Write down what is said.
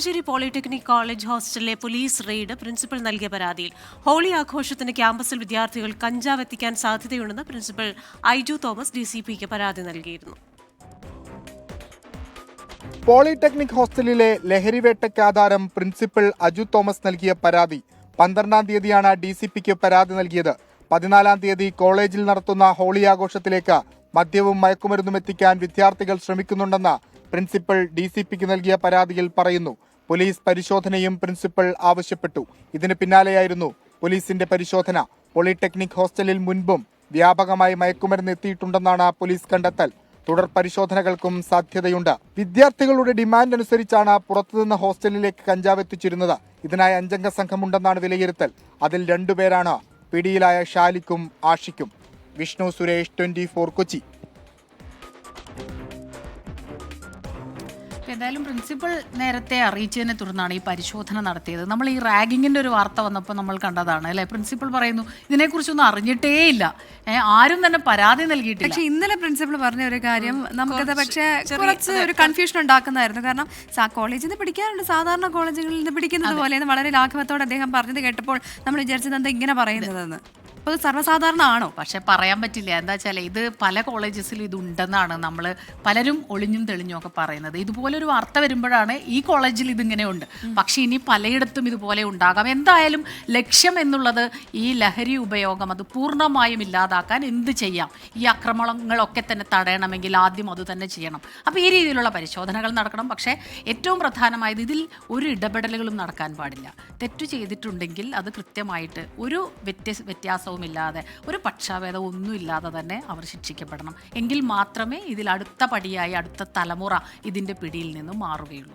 Kalamassery polytechnic college ഹോസ്റ്റലിലെ police raid principal നൽകിയ പരാതിയിൽ ഹോളി ആഘോഷത്തിന് ക്യാമ്പസിൽ വിദ്യാർത്ഥികൾ കഞ്ചാവ് എത്തിക്കാൻ സാധ്യതയുണ്ടെന്ന് പ്രിൻസിപ്പൽ ഐജു തോമസ് DCPക്ക് പരാതി നൽകിയിരുന്നു. പോളിടെക്നിക് ഹോസ്റ്റലിലെ ലഹരിവേട്ടയ്ക്ക് ആധാരം പ്രിൻസിപ്പൽ അജു തോമസ് നൽകിയ പരാതി 12-ാം തീയതിയാണ് DCPക്ക് പരാതി നൽകിയത്. 14-ാം തീയതി കോളേജിൽ നടത്തുന്ന ഹോളി ആഘോഷത്തിലേക്ക് മദ്യവും മയക്കുമരുന്നും എത്തിക്കാൻ വിദ്യാർത്ഥികൾ ശ്രമിക്കുന്നുണ്ടെന്ന് പ്രിൻസിപ്പൽ DCPക്ക് നൽകിയ പരാതിയിൽ പറയുന്നു. പോലീസ് പരിശോധനയും പ്രിൻസിപ്പൽ ആവശ്യപ്പെട്ടു. ഇതിന് പിന്നാലെയായിരുന്നു പോലീസിന്റെ പരിശോധന. പോളിടെക്നിക് ഹോസ്റ്റലിൽ മുൻപും വ്യാപകമായി മയക്കുമരുന്ന് എത്തിയിട്ടുണ്ടെന്നാണ് പോലീസ് കണ്ടെത്തൽ. തുടർ പരിശോധനകൾക്കും സാധ്യതയുണ്ട്. വിദ്യാർത്ഥികളുടെ ഡിമാൻഡ് അനുസരിച്ചാണ് പുറത്തുനിന്ന് ഹോസ്റ്റലിലേക്ക് കഞ്ചാവ് എത്തിച്ചിരുന്നത്. ഇതിനായി 5-അംഗ സംഘമുണ്ടെന്നാണ് വിലയിരുത്തൽ. അതിൽ 2 പേരാണ് പിടിയിലായ ഷാലിക്കും ആഷിക്കും. വിഷ്ണു സുരേഷ്, 24 കൊച്ചി. എന്തായാലും പ്രിൻസിപ്പൽ നേരത്തെ അറിയിച്ചതിനെ തുടർന്നാണ് ഈ പരിശോധന നടത്തിയത്. നമ്മൾ ഈ റാഗിങ്ങിന്റെ ഒരു വാർത്ത വന്നപ്പോൾ നമ്മൾ കണ്ടതാണ് അല്ലെ. പ്രിൻസിപ്പൽ പറയുന്നു ഇതിനെക്കുറിച്ചൊന്നും അറിഞ്ഞിട്ടേ ഇല്ല, ആരും തന്നെ പരാതി നൽകിയിട്ടില്ല. പക്ഷേ ഇന്നലെ പ്രിൻസിപ്പൽ പറഞ്ഞ ഒരു കാര്യം നമുക്കത് പക്ഷേ കുറച്ച് ഒരു കൺഫ്യൂഷൻ ഉണ്ടാക്കുന്നതായിരുന്നു. കാരണം കോളേജിൽ നിന്ന് പിടിക്കാറുണ്ട്, സാധാരണ കോളേജുകളിൽ നിന്ന് പിടിക്കുന്നത് പോലെ വളരെ ലാഘവത്തോടെ അദ്ദേഹം പറഞ്ഞത് കേട്ടപ്പോൾ നമ്മൾ വിചാരിച്ചത് എന്താ ഇങ്ങനെ പറയുന്നതെന്ന്. അപ്പോൾ അത് സർവ്വസാധാരണമാണോ? പക്ഷെ പറയാൻ പറ്റില്ല. എന്താ വെച്ചാൽ ഇത് പല കോളേജസിലും ഇതുണ്ടെന്നാണ് നമ്മൾ പലരും ഒളിഞ്ഞും തെളിഞ്ഞും ഒക്കെ പറയുന്നത്. ഇതുപോലൊരു വാർത്ത വരുമ്പോഴാണ് ഈ കോളേജിൽ ഇതിങ്ങനെ ഉണ്ട്, പക്ഷെ ഇനി പലയിടത്തും ഇതുപോലെ ഉണ്ടാകാം. എന്തായാലും ലക്ഷ്യം എന്നുള്ളത് ഈ ലഹരി ഉപയോഗം അത് പൂർണ്ണമായും ഇല്ലാതാക്കാൻ എന്ത് ചെയ്യാം, ഈ ആക്രമണങ്ങളൊക്കെ തന്നെ തടയണമെങ്കിൽ ആദ്യം അത് തന്നെ ചെയ്യണം. അപ്പോൾ ഈ രീതിയിലുള്ള പരിശോധനകൾ നടക്കണം. പക്ഷേ ഏറ്റവും പ്രധാനമായത് ഇതിൽ ഒരു ഇടപെടലുകളും നടക്കാൻ പാടില്ല. തെറ്റു ചെയ്തിട്ടുണ്ടെങ്കിൽ അത് കൃത്യമായിട്ട് ഒരു വ്യത്യാസവും ഇല്ലാതെ, ഒരു പക്ഷാഭേദം ഒന്നുമില്ലാതെ തന്നെ അവർ ശിക്ഷിക്കപ്പെടണം. എങ്കിൽ മാത്രമേ ഇതിൽ അടുത്ത പടിയായി അടുത്ത തലമുറ ഇതിന്റെ പിടിയിൽ നിന്നും മാറുകയുള്ളൂ.